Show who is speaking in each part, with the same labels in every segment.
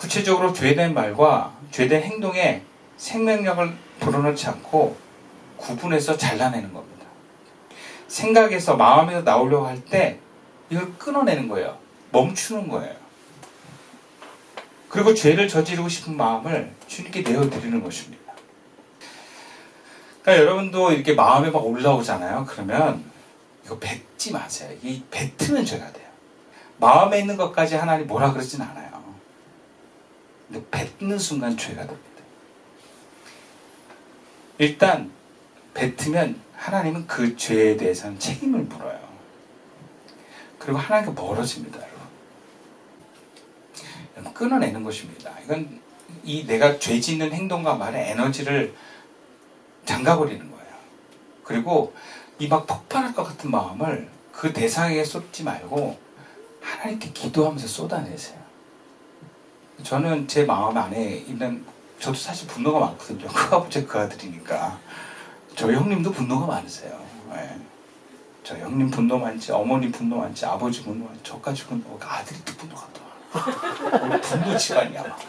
Speaker 1: 구체적으로 죄된 말과 죄된 행동에 생명력을 불어넣지 않고 구분해서 잘라내는 겁니다. 생각에서 마음에서 나오려고 할 때 이걸 끊어내는 거예요. 멈추는 거예요. 그리고 죄를 저지르고 싶은 마음을 주님께 내어드리는 것입니다. 그러니까 여러분도 이렇게 마음에 막 올라오잖아요. 그러면 이거 뱉지 마세요. 이 뱉으면 죄가 돼요. 마음에 있는 것까지 하나님 뭐라 그러진 않아요. 근데 뱉는 순간 죄가 됩니다. 일단 뱉으면 하나님은 그 죄에 대해서는 책임을 물어요. 그리고 하나님과 멀어집니다. 여러분, 끊어내는 것입니다. 이건 이 내가 죄 짓는 행동과 말에 에너지를 잠가버리는 거예요. 그리고 이 막 폭발할 것 같은 마음을 그 대상에게 쏟지 말고 하나님께 기도하면서 쏟아내세요. 저는 제 마음 안에 있는, 저도 사실 분노가 많거든요. 그 아버지 그 아들이니까. 저희 형님도 분노가 많으세요. 네. 저 형님 분노 많지, 어머님 분노 많지, 아버지 분노 많지, 저까지 분노, 아들이 또 분노가 또 많아. 분노 집안이야. 막.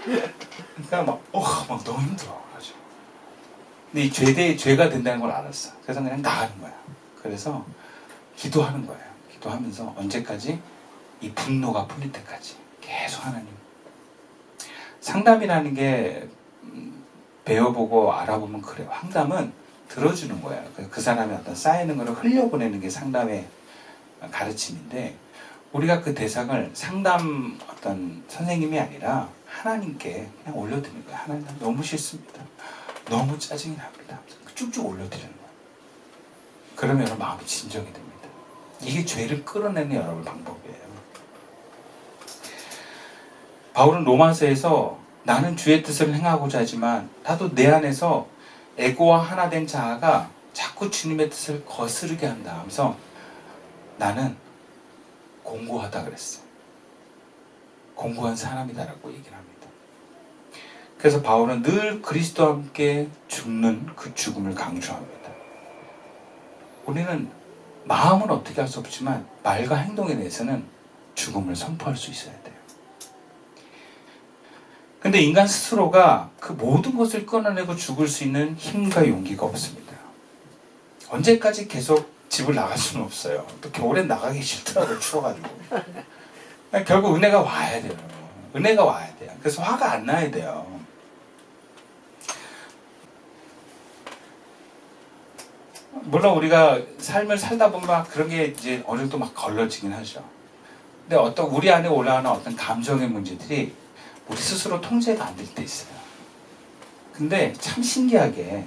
Speaker 1: 그러니까 막 너무 힘들어. 근데 이 죄가 된다는 걸 알았어. 그래서 그냥 나가는 거야. 그래서 기도하는 거예요. 기도하면서 언제까지? 이 분노가 풀릴 때까지 계속 하나님. 상담이라는 게 배워보고 알아보면 그래요. 상담은 들어주는 거예요. 그 사람의 어떤 쌓이는 걸 흘려보내는 게 상담의 가르침인데, 우리가 그 대상을 상담 어떤 선생님이 아니라 하나님께 그냥 올려드리는 거예요. 하나님, 너무 싫습니다. 너무 짜증이 납니다. 쭉쭉 올려드리는 거예요. 그러면 여러분 마음이 진정이 됩니다. 이게 죄를 끌어내는 여러분 방법이에요. 바울은 로마서에서 나는 주의 뜻을 행하고자 하지만 나도 내 안에서 에고와 하나 된 자아가 자꾸 주님의 뜻을 거스르게 한다 하면서 나는 공고하다 그랬어요. 공고한 사람이다라고 얘기를 합니다. 그래서 바울은 늘 그리스도와 함께 죽는 그 죽음을 강조합니다. 우리는 마음은 어떻게 할 수 없지만 말과 행동에 대해서는 죽음을 선포할 수 있어야 돼요. 근데 인간 스스로가 그 모든 것을 끊어내고 죽을 수 있는 힘과 용기가 없습니다. 언제까지 계속 집을 나갈 수는 없어요. 또 겨울엔 나가기 싫더라고요. 추워가지고. 결국 은혜가 와야 돼요. 은혜가 와야 돼요. 그래서 화가 안 나야 돼요. 물론 우리가 삶을 살다 보면 막 그런 게 이제 어느 정도 막 걸러지긴 하죠. 근데 어떤 우리 안에 올라오는 어떤 감정의 문제들이 우리 스스로 통제가 안 될 때 있어요. 근데 참 신기하게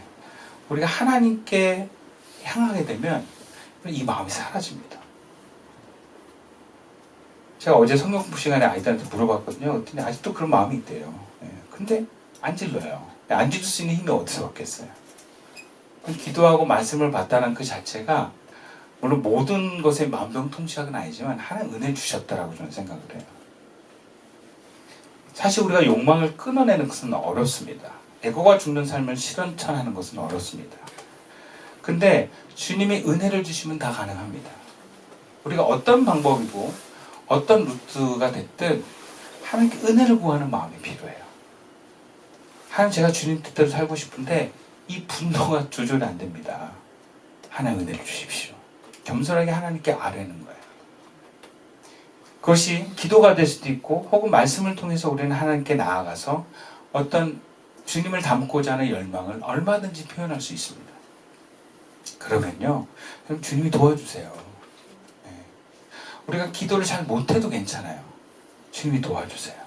Speaker 1: 우리가 하나님께 향하게 되면 이 마음이 사라집니다. 제가 어제 성경 공부 시간에 아이들한테 물어봤거든요. 그랬더니 아직도 그런 마음이 있대요. 근데 안 질러요. 안 질릴 수 있는 힘이 어디서 왔겠어요? 기도하고 말씀을 받다는 그 자체가 물론 모든 것에 만병통치약은 아니지만 하나님 은혜 주셨다라고 저는 생각을 해요. 사실 우리가 욕망을 끊어내는 것은 어렵습니다. 에고가 죽는 삶을 실현하는 것은 어렵습니다. 근데 주님이 은혜를 주시면 다 가능합니다. 우리가 어떤 방법이고 어떤 루트가 됐든 하나님께 은혜를 구하는 마음이 필요해요. 하나님, 제가 주님 뜻대로 살고 싶은데 이 분노가 조절이 안 됩니다. 하나님 은혜를 주십시오. 겸손하게 하나님께 아뢰는 거예요. 그것이 기도가 될 수도 있고 혹은 말씀을 통해서 우리는 하나님께 나아가서 어떤 주님을 닮고자 하는 열망을 얼마든지 표현할 수 있습니다. 그러면요, 그럼 주님이 도와주세요. 우리가 기도를 잘 못해도 괜찮아요. 주님이 도와주세요.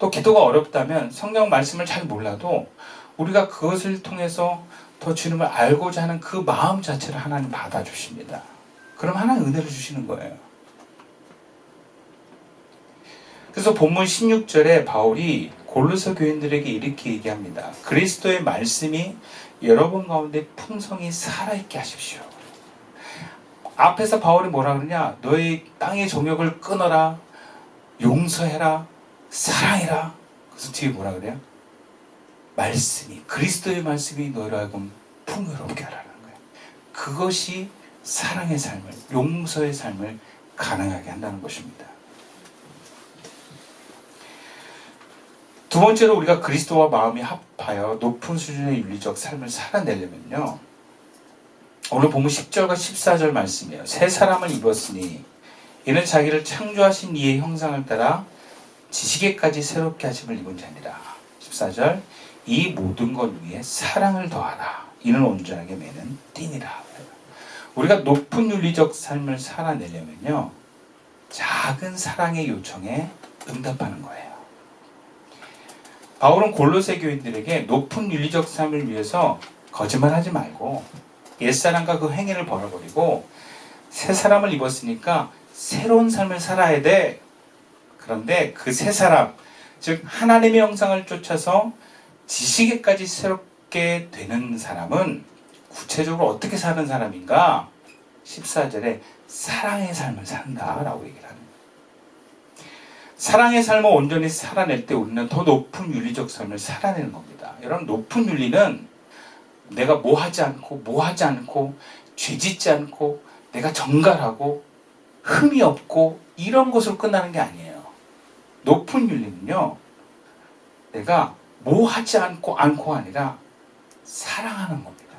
Speaker 1: 또 기도가 어렵다면 성경 말씀을 잘 몰라도 우리가 그것을 통해서 더 주님을 알고자 하는 그 마음 자체를 하나님 받아주십니다. 그럼 하나님 은혜를 주시는 거예요. 그래서 본문 16절에 바울이 골로새 교인들에게 이렇게 얘기합니다. 그리스도의 말씀이 여러분 가운데 풍성히 살아있게 하십시오. 앞에서 바울이 뭐라 그러냐? 너의 땅의 종욕을 끊어라, 용서해라, 사랑해라. 그래서 뒤에 뭐라 그래요? 말씀이, 그리스도의 말씀이 너희로 하여금 풍요롭게 하라는 거예요. 그것이 사랑의 삶을, 용서의 삶을 가능하게 한다는 것입니다. 두 번째로 우리가 그리스도와 마음이 합하여 높은 수준의 윤리적 삶을 살아내려면요, 오늘 보면 10절과 14절 말씀이에요. 새 사람을 입었으니 이는 자기를 창조하신 이의 형상을 따라 지식에까지 새롭게 하심을 입은 자니라. 14절, 이 모든 것 위에 사랑을 더하라. 이는 온전하게 매는 띠니라. 우리가 높은 윤리적 삶을 살아내려면요, 작은 사랑의 요청에 응답하는 거예요. 바울은 골로새 교인들에게 높은 윤리적 삶을 위해서 거짓말하지 말고 옛사람과 그 행위를 버려버리고 새 사람을 입었으니까 새로운 삶을 살아야 돼. 그런데 그 새 사람, 즉 하나님의 형상을 쫓아서 지식에까지 새롭게 되는 사람은 구체적으로 어떻게 사는 사람인가? 14절에 사랑의 삶을 산다라고 얘기를 합니다. 사랑의 삶을 온전히 살아낼 때 우리는 더 높은 윤리적 삶을 살아내는 겁니다. 여러분, 높은 윤리는 내가 뭐 하지 않고 죄짓지 않고 내가 정갈하고 흠이 없고 이런 것으로 끝나는 게 아니에요. 높은 윤리는요, 내가 뭐 하지 않고 아니라 사랑하는 겁니다.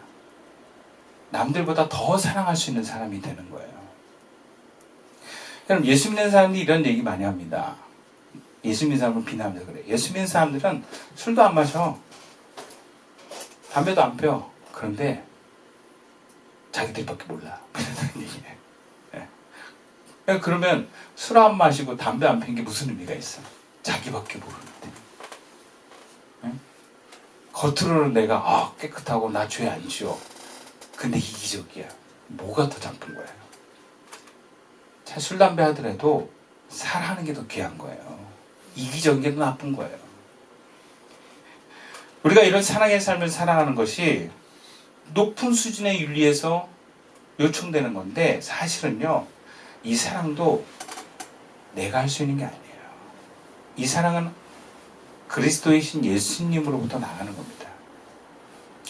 Speaker 1: 남들보다 더 사랑할 수 있는 사람이 되는 거예요. 여러분, 예수 믿는 사람들이 이런 얘기 많이 합니다. 예수 믿는 사람을 비난하면서 그래. 예수 믿는 사람들은 술도 안 마셔. 담배도 안 펴. 그런데 자기들밖에 몰라. 네. 그러면 술 안 마시고 담배 안 피는 게 무슨 의미가 있어? 자기밖에 모르는데. 네? 겉으로는 내가 깨끗하고 나 죄 안 지어. 근데 이기적이야. 뭐가 더 나쁜 거예요? 술, 담배 하더라도 사랑하는 게 더 귀한 거예요. 이기적인 게 더 나쁜 거예요. 우리가 이런 사랑의 삶을 살아가는 것이 높은 수준의 윤리에서 요청되는 건데, 사실은요, 이 사랑도 내가 할 수 있는 게 아니에요. 이 사랑은 그리스도이신 예수님으로부터 나가는 겁니다.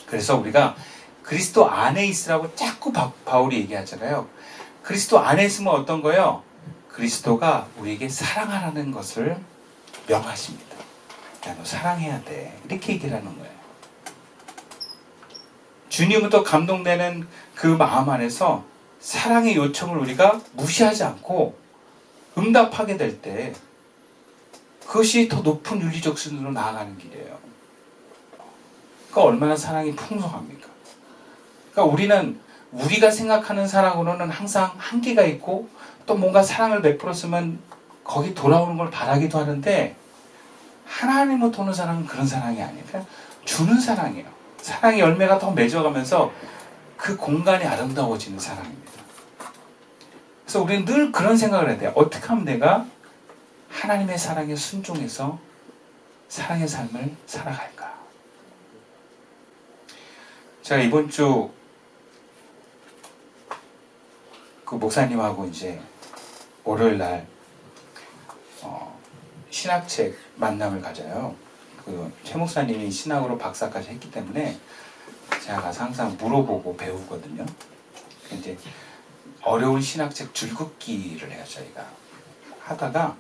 Speaker 1: 그래서 우리가 그리스도 안에 있으라고 자꾸 바울이 얘기하잖아요. 그리스도 안에 있으면 어떤 거예요? 그리스도가 우리에게 사랑하라는 것을 명하십니다. 야, 너 사랑해야 돼. 이렇게 얘기를 하는 거예요. 주님부터 감동되는 그 마음 안에서 사랑의 요청을 우리가 무시하지 않고 응답하게 될 때 그것이 더 높은 윤리적 수준으로 나아가는 길이에요. 그러니까 얼마나 사랑이 풍성합니까? 그러니까 우리는 우리가 생각하는 사랑으로는 항상 한계가 있고 또 뭔가 사랑을 베풀었으면 거기 돌아오는 걸 바라기도 하는데, 하나님으로부터 오는 사랑은 그런 사랑이 아니에요. 그냥 주는 사랑이에요. 사랑의 열매가 더 맺어가면서 그 공간이 아름다워지는 사랑입니다. 그래서 우리는 늘 그런 생각을 해야 돼요. 어떻게 하면 내가 하나님의 사랑에 순종해서 사랑의 삶을 살아갈까? 제가 이번 주 그 목사님하고 이제 월요일 날 신학책 만남을 가져요. 그 최 목사님이 신학으로 박사까지 했기 때문에 제가 가서 항상 물어보고 배우거든요. 이제 어려운 신학책 줄긋기를 해요. 저희가 하다가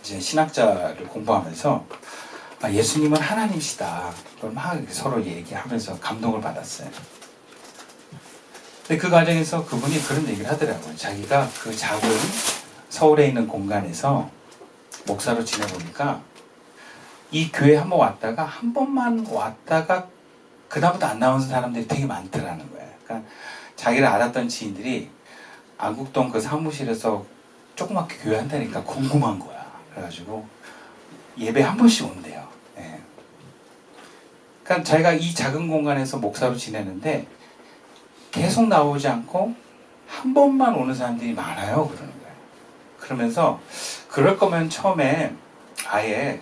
Speaker 1: 이제 신학자를 공부하면서 예수님은 하나님이시다. 그걸 막 서로 얘기하면서 감동을 받았어요. 근데 그 과정에서 그분이 그런 얘기를 하더라고요. 자기가 그 작은 서울에 있는 공간에서 목사로 지내보니까 이 교회 한번 왔다가 한 번만 왔다가 그다음부터 안 나오는 사람들이 되게 많더라는 거예요. 그러니까 자기를 알았던 지인들이 안국동 그 사무실에서 조그맣게 교회 한다니까 궁금한 거야. 그래가지고 예배 한 번씩 온대요. 예. 그러니까 자기가 이 작은 공간에서 목사로 지내는데 계속 나오지 않고 한 번만 오는 사람들이 많아요. 그러는 거예요. 그러면서 그럴 거면 처음에 아예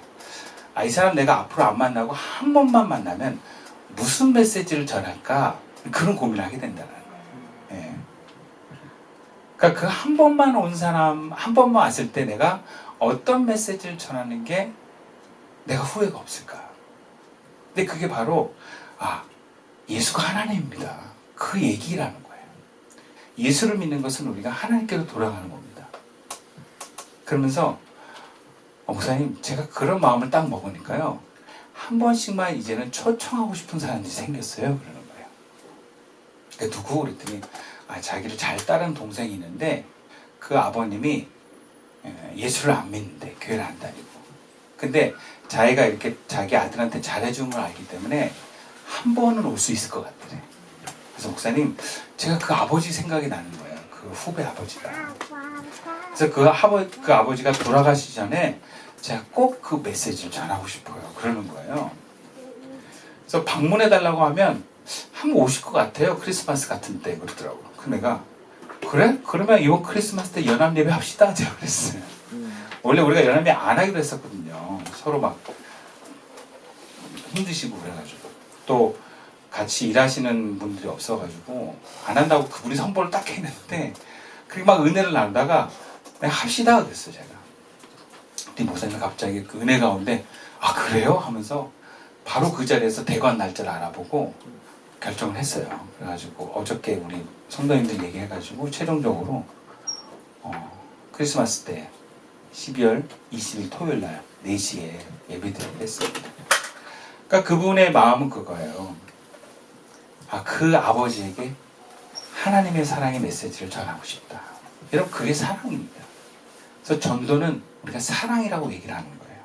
Speaker 1: 이 사람 내가 앞으로 안 만나고 한 번만 만나면 무슨 메시지를 전할까? 그런 고민을 하게 된다는 거예요. 예. 그러니까 그 한 번만 온 사람, 한 번만 왔을 때 내가 어떤 메시지를 전하는 게 내가 후회가 없을까? 근데 그게 바로 예수가 하나님입니다. 그 얘기라는 거예요. 예수를 믿는 것은 우리가 하나님께로 돌아가는 겁니다. 그러면서 목사님, 제가 그런 마음을 딱 먹으니까요, 한 번씩만 이제는 초청하고 싶은 사람들이 생겼어요. 그러는 거예요. 그러니까 누구? 그랬더니 자기를 잘 따르는 동생이 있는데 그 아버님이 예수를 안 믿는데 교회를 안 다니고, 근데 자기가 이렇게 자기 아들한테 잘해주는 걸 알기 때문에 한 번은 올 수 있을 것 같더래. 그래서 목사님, 제가 그 아버지 생각이 나는 거예요. 그 후배 아버지가. 그래서 그 아버지가 돌아가시기 전에 제가 꼭 그 메시지를 전하고 싶어요. 그러는 거예요. 그래서 방문해달라고 하면 한번 오실 것 같아요. 크리스마스 같은 때 그러더라고요. 그 내가 그래? 그러면 이번 크리스마스 때 연합 예배 합시다. 제가 그랬어요. 원래 우리가 연합 예배 안 하기로 했었거든요. 서로 막 힘드시고 그래가지고, 또 같이 일하시는 분들이 없어가지고 안 한다고 그분이 선포를 딱 했는데, 그리고 막 은혜를 나누다가 내가 합시다 그랬어요. 제가. 우리 목사님이 갑자기 그 은혜 가운데 그래요? 하면서 바로 그 자리에서 대관 날짜를 알아보고 결정을 했어요. 그래가지고 어저께 우리 성도님들 얘기해가지고 최종적으로 크리스마스 때 12월 20일 토요일 날 4시에 예배드리기로 했습니다. 그러니까 그분의 마음은 그거예요. 그 아버지에게 하나님의 사랑의 메시지를 전하고 싶다. 여러분, 그게 사랑입니다. 그래서 전도는 우리가 사랑이라고 얘기를 하는 거예요.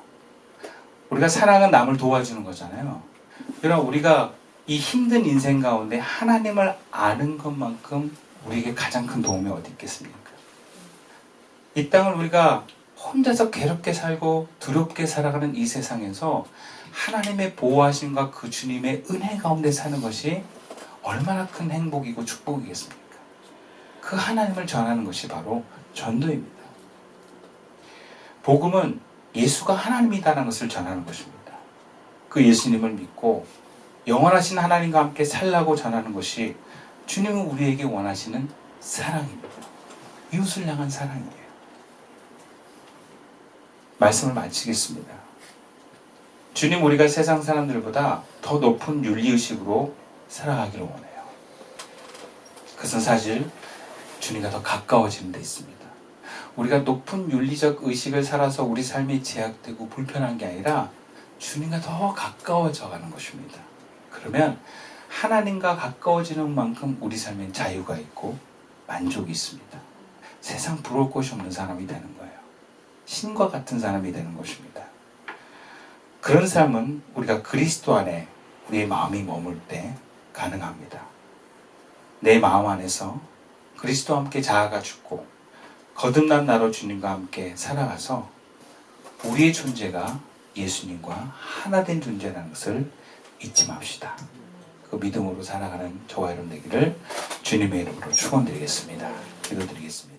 Speaker 1: 우리가 사랑은 남을 도와주는 거잖아요. 여러분, 우리가 이 힘든 인생 가운데 하나님을 아는 것만큼 우리에게 가장 큰 도움이 어디 있겠습니까? 이 땅을 우리가 혼자서 괴롭게 살고 두렵게 살아가는 이 세상에서 하나님의 보호하심과 그 주님의 은혜 가운데 사는 것이 얼마나 큰 행복이고 축복이겠습니까? 그 하나님을 전하는 것이 바로 전도입니다. 복음은 예수가 하나님이다라는 것을 전하는 것입니다. 그 예수님을 믿고 영원하신 하나님과 함께 살라고 전하는 것이 주님은 우리에게 원하시는 사랑입니다. 이웃을 향한 사랑이에요. 말씀을 마치겠습니다. 주님, 우리가 세상 사람들보다 더 높은 윤리의식으로 살아가기를 원해요. 그것은 사실 주님과 더 가까워지는 데 있습니다. 우리가 높은 윤리적 의식을 살아서 우리 삶이 제약되고 불편한 게 아니라 주님과 더 가까워져 가는 것입니다. 그러면 하나님과 가까워지는 만큼 우리 삶엔 자유가 있고 만족이 있습니다. 세상 부러울 곳이 없는 사람이 되는 거예요. 신과 같은 사람이 되는 것입니다. 그런 삶은 우리가 그리스도 안에 우리의 마음이 머물 때 가능합니다. 내 마음 안에서 그리스도와 함께 자아가 죽고 거듭난 나로 주님과 함께 살아가서 우리의 존재가 예수님과 하나 된 존재라는 것을 잊지 맙시다. 그 믿음으로 살아가는 저와 여러분 되기를 주님의 이름으로 축원드리겠습니다. 기도드리겠습니다.